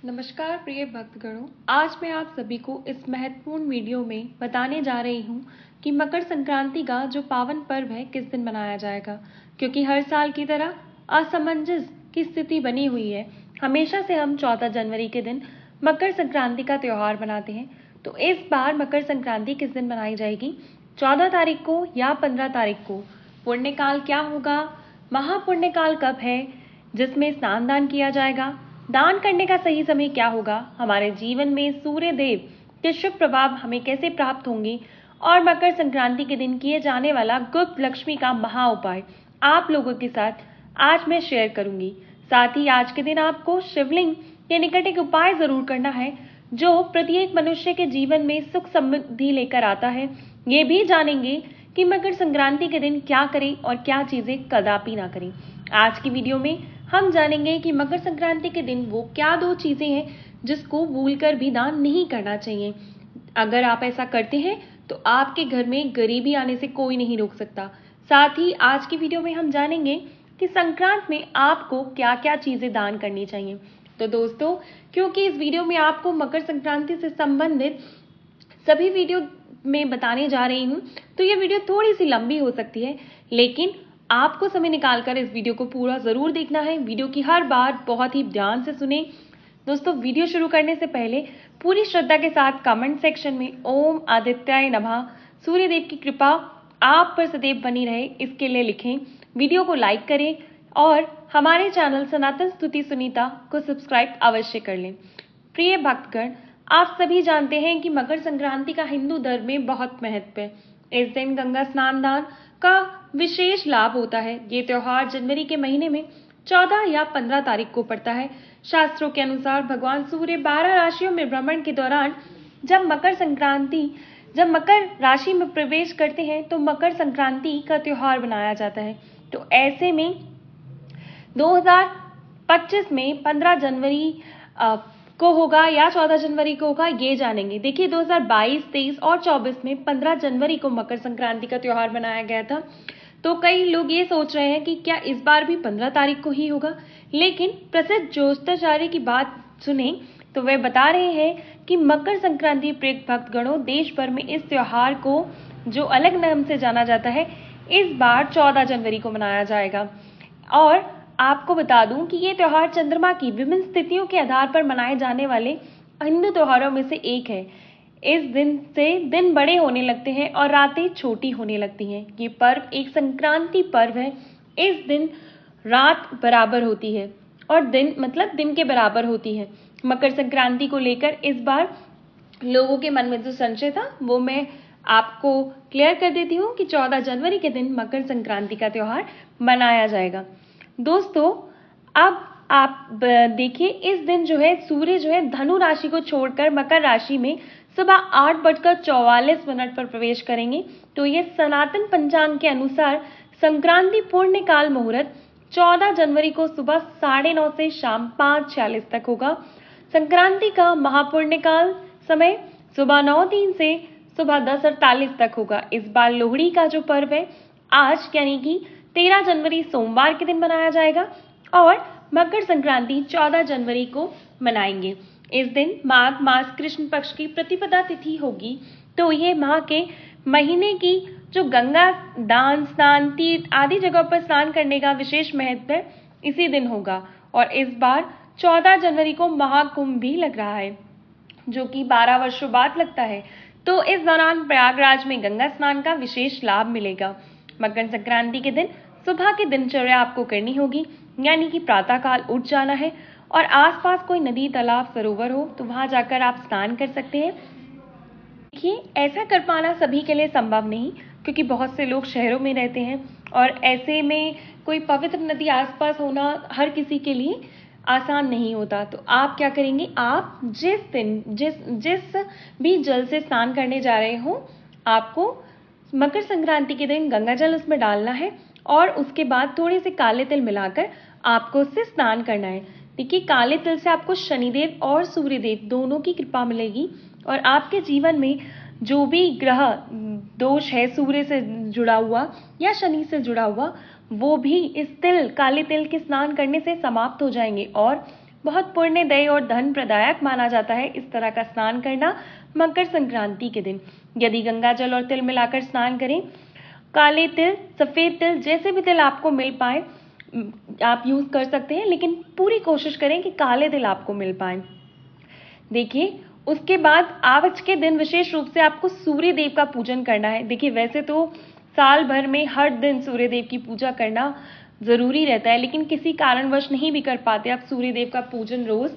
नमस्कार प्रिय भक्तगणों, आज मैं आप सभी को इस महत्वपूर्ण वीडियो में बताने जा रही हूँ कि मकर संक्रांति का जो पावन पर्व है किस दिन मनाया जाएगा। क्योंकि हर साल की तरह असमंजस की स्थिति बनी हुई है। हमेशा से हम 14 जनवरी के दिन मकर संक्रांति का त्यौहार मनाते हैं, तो इस बार मकर संक्रांति किस दिन मनाई जाएगी, 14 तारीख को या 15 तारीख को? पुण्यकाल क्या होगा, महापुण्यकाल कब है जिसमें स्नान दान किया जाएगा, दान करने का सही समय क्या होगा, हमारे जीवन में सूर्य देव के शुभ प्रभाव हमें कैसे प्राप्त होंगे, और मकर संक्रांति के दिन किए जाने वाला गुप्त लक्ष्मी का महा उपाय आप लोगों के साथ आज मैं शेयर करूंगी। साथ ही आज के दिन आपको शिवलिंग के निकट एक उपाय जरूर करना है जो प्रत्येक मनुष्य के जीवन में सुख समृद्धि लेकर आता है। ये भी जानेंगे कि मकर संक्रांति के दिन क्या करें और क्या चीजें कदापि ना करें। आज की वीडियो में हम जानेंगे कि मकर संक्रांति के दिन वो क्या 2 चीजें हैं जिसको भूलकर भी दान नहीं करना चाहिए। अगर आप ऐसा करते हैं तो आपके घर में गरीबी आने से कोई नहीं रोक सकता। साथ ही आज की वीडियो में हम जानेंगे कि संक्रांत में आपको क्या क्या चीजें दान करनी चाहिए। तो दोस्तों, क्योंकि इस वीडियो में आपको मकर संक्रांति से संबंधित सभी वीडियो में बताने जा रही हूँ, तो ये वीडियो थोड़ी सी लंबी हो सकती है, लेकिन आपको समय निकालकर इस वीडियो को पूरा जरूर देखना है। वीडियो की हर बात बहुत ही ध्यान से सुने। दोस्तों, वीडियो शुरू करने से पहले पूरी श्रद्धा के साथ कमेंट सेक्शन में ओम आदित्याय नमः, सूर्यदेव की कृपा आप पर सदैव बनी रहे, इसके लिए लिखें। वीडियो को लाइक करें और हमारे चैनल सनातन स्तुति सुनीता को सब्सक्राइब अवश्य कर लें। प्रिय भक्तगण, आप सभी जानते हैं कि मकर संक्रांति का हिंदू धर्म में बहुत महत्व है। इस दिन गंगा स्नान दान का विशेष लाभ होता है। ये त्योहार जनवरी के महीने में 14 या 15 तारीख को पड़ता है। शास्त्रों के अनुसार भगवान सूर्य 12 राशियों में भ्रमण के दौरान जब मकर राशि में प्रवेश करते हैं तो मकर संक्रांति का त्योहार मनाया जाता है। तो ऐसे में 2025 में 15 जनवरी को होगा या 14 जनवरी को होगा, ये जानेंगे। देखिए, 2022, 23 और 24 में 15 जनवरी को मकर संक्रांति का त्योहार मनाया गया था। तो कई लोग ये सोच रहे हैं कि क्या इस बार भी 15 तारीख को ही होगा, लेकिन प्रसिद्ध ज्योतिषाचार्य की बात सुने तो वे बता रहे हैं कि मकर संक्रांति प्रिय भक्तगणों, देश भर में इस त्योहार को जो अलग नाम से जाना जाता है, इस बार 14 जनवरी को मनाया जाएगा। और आपको बता दूं कि ये त्योहार चंद्रमा की विभिन्न स्थितियों के आधार पर मनाए जाने वाले हिंदू त्योहारों में से एक है। इस दिन से दिन बड़े होने लगते हैं और रातें छोटी होने लगती हैं। ये पर्व एक संक्रांति पर्व है। इस दिन रात बराबर होती है और दिन के बराबर होती है। मकर संक्रांति को लेकर इस बार लोगों के मन में जो संशय था वो मैं आपको क्लियर कर देती हूँ कि 14 जनवरी के दिन मकर संक्रांति का त्योहार मनाया जाएगा। दोस्तों, अब आप देखिए, इस दिन जो है सूर्य जो है धनु राशि को छोड़कर मकर राशि में सुबह 8:44 पर प्रवेश करेंगे। तो ये सनातन पंचांग के अनुसार संक्रांति पूर्ण काल मुहूर्त 14 जनवरी को सुबह 9:30 से शाम 5:46 तक होगा। संक्रांति का महापुण्य काल समय सुबह 9:03 से सुबह 10:48 तक होगा। इस बार लोहड़ी का जो पर्व है आज यानी कि 13 जनवरी सोमवार के दिन मनाया जाएगा और मकर संक्रांति 14 जनवरी को मनाएंगे। इस दिन माघ मास कृष्ण पक्ष की प्रतिपदा तिथि होगी। तो ये माह के महीने की जो गंगा दान, स्नान, तीर्थ आदि जगहों पर स्नान करने का विशेष महत्व है, इसी दिन होगा। और इस बार 14 जनवरी को महाकुंभ भी लग रहा है, जो कि 12 वर्षों बाद लगता है। तो इस दौरान प्रयागराज में गंगा स्नान का विशेष लाभ मिलेगा। मकर संक्रांति के दिन सुबह की दिनचर्या आपको करनी होगी, यानी कि प्रातःकाल उठ जाना है और आसपास कोई नदी, तालाब, सरोवर हो तो वहां जाकर आप स्नान कर सकते हैं। देखिए, ऐसा कर पाना सभी के लिए संभव नहीं, क्योंकि बहुत से लोग शहरों में रहते हैं और ऐसे में कोई पवित्र नदी आसपास होना हर किसी के लिए आसान नहीं होता। तो आप क्या करेंगे, आप जिस भी जल से स्नान करने जा रहे हो, आपको मकर संक्रांति के दिन गंगा जल उसमें डालना है और उसके बाद थोड़े से काले तिल मिलाकर आपको उससे स्नान करना है। देखिए, काले तिल से आपको शनिदेव और सूर्यदेव दोनों की कृपा मिलेगी और आपके जीवन में जो भी ग्रह दोष है सूर्य से जुड़ा हुआ या शनि से जुड़ा हुआ, वो भी इस काले तिल के स्नान करने से समाप्त हो जाएंगे और बहुत पुण्यदायी और धन प्रदायक माना जाता है इस तरह का स्नान करना मकर संक्रांति के दिन। यदि गंगा जल और तिल मिलाकर स्नान करें, काले तिल, सफेद तिल, जैसे भी तिल आपको मिल पाए आप यूज कर सकते हैं, लेकिन पूरी कोशिश करें कि काले तिल आपको मिल पाए। देखिए, उसके बाद आज के दिन विशेष रूप से आपको सूर्य देव का पूजन करना है। देखिए, वैसे तो साल भर में हर दिन सूर्य देव की पूजा करना जरूरी रहता है, लेकिन किसी कारणवश नहीं भी कर पाते आप सूर्य देव का पूजन रोज,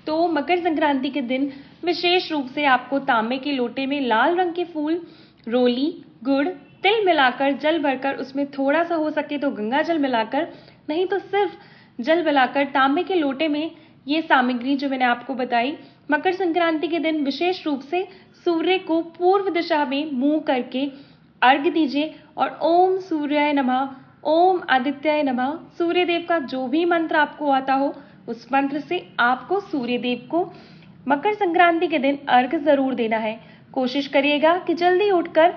तो मकर संक्रांति के दिन विशेष रूप से आपको तांबे के लोटे में लाल रंग के फूल, रोली, गुड़, तिल मिलाकर जल भरकर उसमें थोड़ा सा हो सके तो गंगा जल मिलाकर, नहीं तो सिर्फ जल मिलाकर तांबे के लोटे में ये सामग्री जो मैंने आपको बताई मकर संक्रांति के दिन विशेष रूप से सूर्य को पूर्व दिशा में मुंह करके अर्घ्य दीजिए और ओम सूर्याय नमः, ओम आदित्याय नमः, सूर्य देव का जो भी मंत्र आपको आता हो उस मंत्र से आपको सूर्य देव को मकर संक्रांति के दिन अर्घ्य जरूर देना है। कोशिश करिएगा कि जल्दी उठकर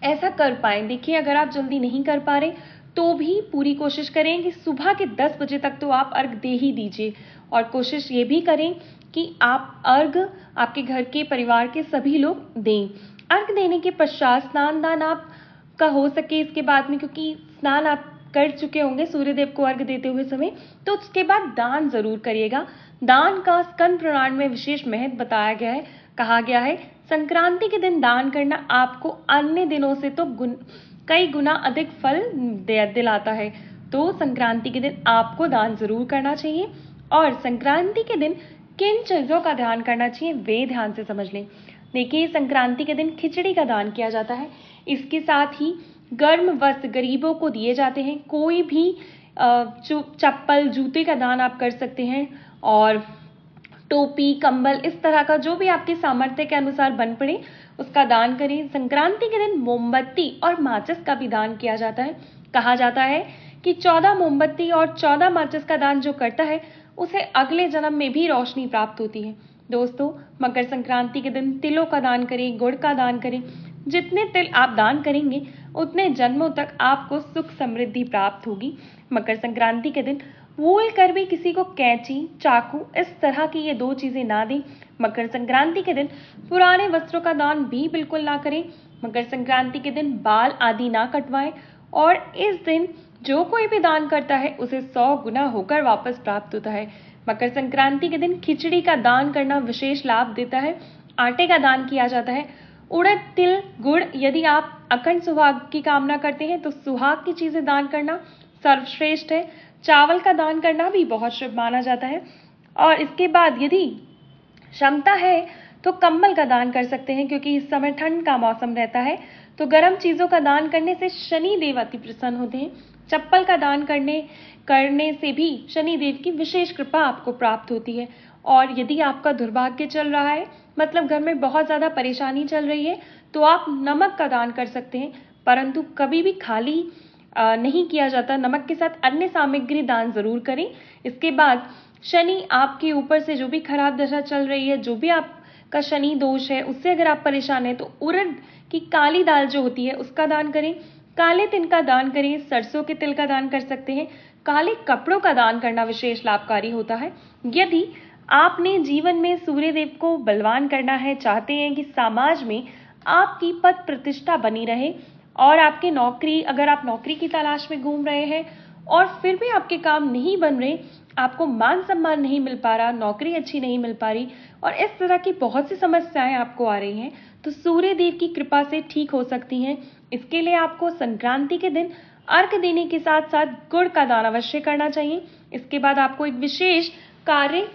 ऐसा कर पाए। देखिए, अगर आप जल्दी नहीं कर पा रहे तो भी पूरी कोशिश करें कि सुबह के 10 बजे तक तो आप अर्घ दे ही दीजिए, और कोशिश ये भी करें कि आप अर्घ आपके घर के परिवार के सभी लोग दें। अर्घ देने के पश्चात स्नान दान आप का हो सके इसके बाद में, क्योंकि स्नान आप कर चुके होंगे सूर्यदेव को अर्घ देते हुए समय, तो उसके बाद दान जरूर करिएगा। दान का स्कंद पुराण में विशेष महत्व बताया गया है। कहा गया है संक्रांति के दिन दान करना आपको अन्य दिनों से तो कई गुना अधिक फल दिलाता है। तो संक्रांति के दिन आपको दान जरूर करना चाहिए। और संक्रांति के दिन किन चीजों का ध्यान करना चाहिए वे ध्यान से समझ लें। देखिए, संक्रांति के दिन खिचड़ी का दान किया जाता है। इसके साथ ही गर्म वस्त्र गरीबों को दिए जाते हैं। कोई भी चप्पल, जूते का दान आप कर सकते हैं, और टोपी, कंबल, इस तरह का जो भी आपके सामर्थ्य के अनुसार बन पड़े उसका दान करें। संक्रांति के दिन मोमबत्ती और माचिस का भी दान किया जाता है। कहा जाता है कि 14 मोमबत्ती और 14 माचिस का दान जो करता है उसे अगले जन्म में भी रोशनी प्राप्त होती है। दोस्तों, मकर संक्रांति के दिन तिलों का दान करें, गुड़ का दान करें। जितने तिल आप दान करेंगे उतने जन्मों तक आपको सुख समृद्धि प्राप्त होगी। मकर संक्रांति के दिन भूल कर भी किसी को कैंची, चाकू, इस तरह की ये 2 चीजें ना दें। मकर संक्रांति के दिन पुराने वस्त्रों का दान भी बिल्कुल ना करें। मकर संक्रांति के दिन बाल आदि ना कटवाएं, और इस दिन जो कोई भी दान करता है उसे 100 गुना होकर वापस प्राप्त होता है। मकर संक्रांति के दिन खिचड़ी का दान करना विशेष लाभ देता है। आटे का दान किया जाता है। उड़द, तिल, गुड़, यदि आप अखंड सुहाग की कामना करते हैं तो सुहाग की चीजें दान करना सर्वश्रेष्ठ है। चावल का दान करना भी बहुत शुभ माना जाता है। और इसके बाद यदि क्षमता है तो कंबल का दान कर सकते हैं, क्योंकि इस समय ठंड का मौसम रहता है, तो गर्म चीजों का दान करने से शनि देव अति प्रसन्न होते हैं। चप्पल का दान करने से भी शनि देव की विशेष कृपा आपको प्राप्त होती है। और यदि आपका दुर्भाग्य चल रहा है, मतलब घर में बहुत ज्यादा परेशानी चल रही है, तो आप नमक का दान कर सकते हैं, परंतु कभी भी खाली नहीं किया जाता। नमक के साथ अन्य सामग्री दान जरूर करें। इसके बाद शनि आपके ऊपर से जो भी खराब दशा चल रही है, जो भी आपका शनि दोष है, उससे अगर आप परेशान हैं तो उड़द की काली दाल जो होती है उसका दान करें। काले तिल का दान करें। सरसों के तिल का दान कर सकते हैं। काले कपड़ों का दान करना विशेष लाभकारी होता है। यदि आपने जीवन में सूर्य देव को बलवान करना है, चाहते हैं कि समाज में आपकी पद प्रतिष्ठा बनी रहे, और आपके नौकरी, अगर आप नौकरी की तलाश में घूम रहे हैं और फिर भी आपके काम नहीं बन रहे, आपको मान सम्मान नहीं मिल पा रहा, नौकरी अच्छी नहीं मिल पा रही, और इस तरह की बहुत सी समस्याएं आपको आ रही हैं, तो सूर्य देव की कृपा से ठीक हो सकती हैं। इसके लिए आपको संक्रांति के दिन अर्घ देने के साथ साथ गुड़ का दान अवश्य करना चाहिए। इसके बाद आपको एक विशेष कार्य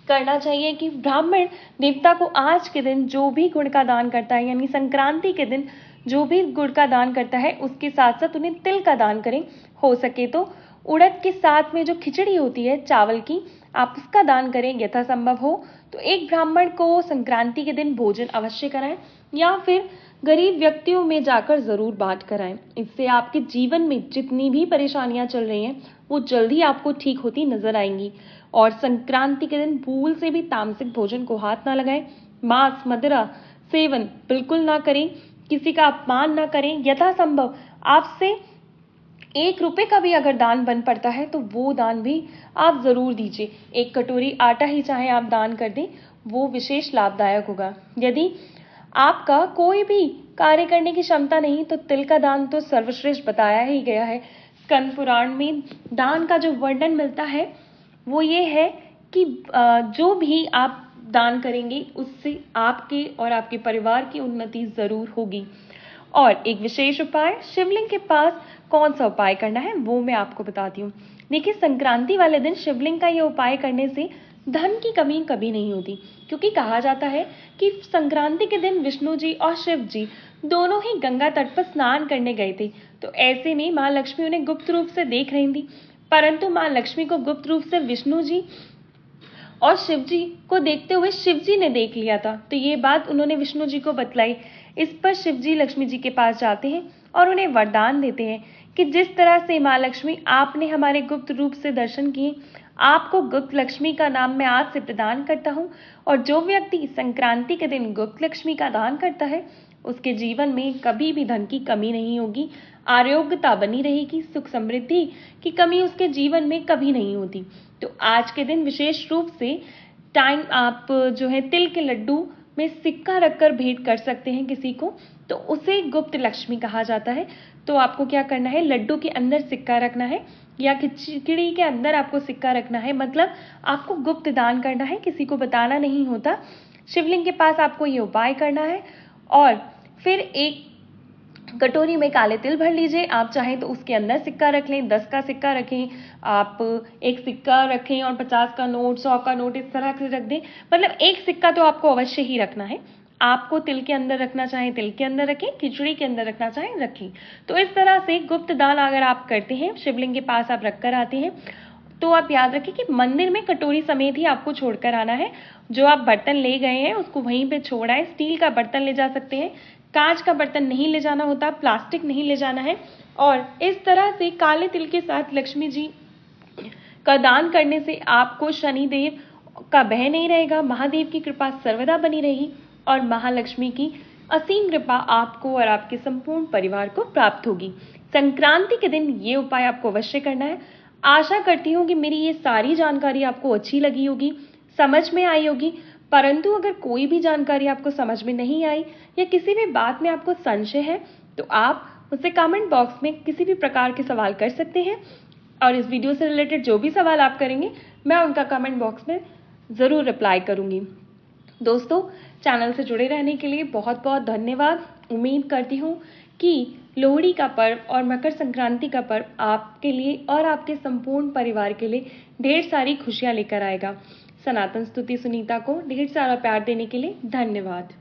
करना चाहिए कि ब्राह्मण देवता को आज के दिन जो भी गुड़ का दान करता है, यानी संक्रांति के दिन जो भी गुड़ का दान करता है, उसके साथ साथ उन्हें तिल का दान करें। हो सके तो उड़द के साथ में जो खिचड़ी होती है चावल की, आप उसका दान करें यथासंभव हो तो। एक ब्राह्मण को संक्रांति के दिन भोजन अवश्य कराएं, या फिर गरीब व्यक्तियों में जाकर जरूर बांट कराएं। इससे आपके जीवन में जितनी भी परेशानियां चल रही हैं वो जल्दी आपको ठीक होती नजर आएंगी। और संक्रांति के दिन भूल से भी तामसिक भोजन को हाथ ना लगाएं। मांस, मदिरा सेवन बिल्कुल ना करें। किसी का अपमान ना करें। यथासंभव आपसे 1 रुपए का भी अगर दान बन पड़ता है तो वो दान भी आप ज़रूर दीजिए। 1 कटोरी आटा ही चाहे आप दान कर दें, वो विशेष लाभदायक होगा। यदि आपका कोई भी कार्य करने की क्षमता नहीं तो तिल का दान तो सर्वश्रेष्ठ बताया ही गया है। स्कंद पुराण में दान का जो वर्णन मिलता है वो ये है कि जो भी आप दान करेंगे उससे आपके और आपके परिवार की उन्नति ज़रूर होगी। और एक विशेष उपाय, शिवलिंग के पास कौन सा उपाय करना है वो मैं आपको बताती हूँ। देखिए, संक्रांति वाले दिन शिवलिंग का ये उपाय करने से धन की कमी कभी नहीं होती, क्योंकि कहा जाता है कि संक्रांति के दिन विष्णु जी और शिव जी दोनों ही गंगा तट पर स्नान करने गए थे। तो ऐसे में माँ लक्ष्मी उन्हें गुप्त रूप से देख रही थी, परंतु माँ लक्ष्मी को गुप्त रूप से विष्णु जी और शिव जी को देखते हुए शिव जी ने देख लिया था। तो ये बात उन्होंने विष्णु जी को बतलाई। इस पर शिव जी लक्ष्मी जी के पास जाते हैं और उन्हें वरदान देते हैं कि जिस तरह से माँ लक्ष्मी आपने हमारे गुप्त रूप से दर्शन किए, आपको गुप्त लक्ष्मी का नाम मैं आज से प्रदान करता हूँ। और जो व्यक्ति संक्रांति के दिन गुप्त लक्ष्मी का दान करता है उसके जीवन में कभी भी धन की कमी नहीं होगी, आरोग्यता बनी रहेगी, सुख समृद्धि की कमी उसके जीवन में कभी नहीं होती। तो आज के दिन विशेष रूप से टाइम आप जो है तिल के लड्डू में सिक्का रखकर भेंट कर सकते हैं किसी को, तो उसे गुप्त लक्ष्मी कहा जाता है। तो आपको क्या करना है, लड्डू के अंदर सिक्का रखना है या खिचड़ी के अंदर आपको सिक्का रखना है, मतलब आपको गुप्त दान करना है, किसी को बताना नहीं होता। शिवलिंग के पास आपको ये उपाय करना है और फिर एक कटोरी में काले तिल भर लीजिए। आप चाहें तो उसके अंदर सिक्का रख लें, 10 का सिक्का रखें, आप एक सिक्का रखें और 50 का नोट, 100 का नोट इस तरह से रख दें। मतलब एक सिक्का तो आपको अवश्य ही रखना है। आपको तिल के अंदर रखना चाहें तिल के अंदर रखें, खिचड़ी के अंदर रखना चाहें रखें। तो इस तरह से गुप्त दान अगर आप करते हैं, शिवलिंग के पास आप रख कर आते हैं, तो आप याद रखें कि मंदिर में कटोरी समेत ही आपको छोड़कर आना है। जो आप बर्तन ले गए हैं उसको वहीं पे छोड़ा है। स्टील का बर्तन ले जा सकते हैं, कांच का बर्तन नहीं ले जाना होता, प्लास्टिक नहीं ले जाना है। और इस तरह से काले तिल के साथ लक्ष्मी जी का दान करने से आपको शनिदेव का भय नहीं रहेगा, महादेव की कृपा सर्वदा बनी रहेगी और महालक्ष्मी की असीम कृपा आपको और आपके संपूर्ण परिवार को प्राप्त होगी। संक्रांति के दिन ये उपाय आपको अवश्य करना है। आशा करती हूँ कि मेरी ये सारी जानकारी आपको अच्छी लगी होगी, समझ में आई होगी। परंतु अगर कोई भी जानकारी आपको समझ में नहीं आई या किसी भी बात में आपको संशय है तो आप मुझसे कमेंट बॉक्स में किसी भी प्रकार के सवाल कर सकते हैं और इस वीडियो से रिलेटेड जो भी सवाल आप करेंगे मैं उनका कमेंट बॉक्स में ज़रूर रिप्लाई करूंगी। दोस्तों, चैनल से जुड़े रहने के लिए बहुत बहुत धन्यवाद। उम्मीद करती हूँ कि लोहड़ी का पर्व और मकर संक्रांति का पर्व आपके लिए और आपके संपूर्ण परिवार के लिए ढेर सारी खुशियाँ लेकर आएगा। सनातन स्तुति सुनीता को ढेर सारा प्यार देने के लिए धन्यवाद।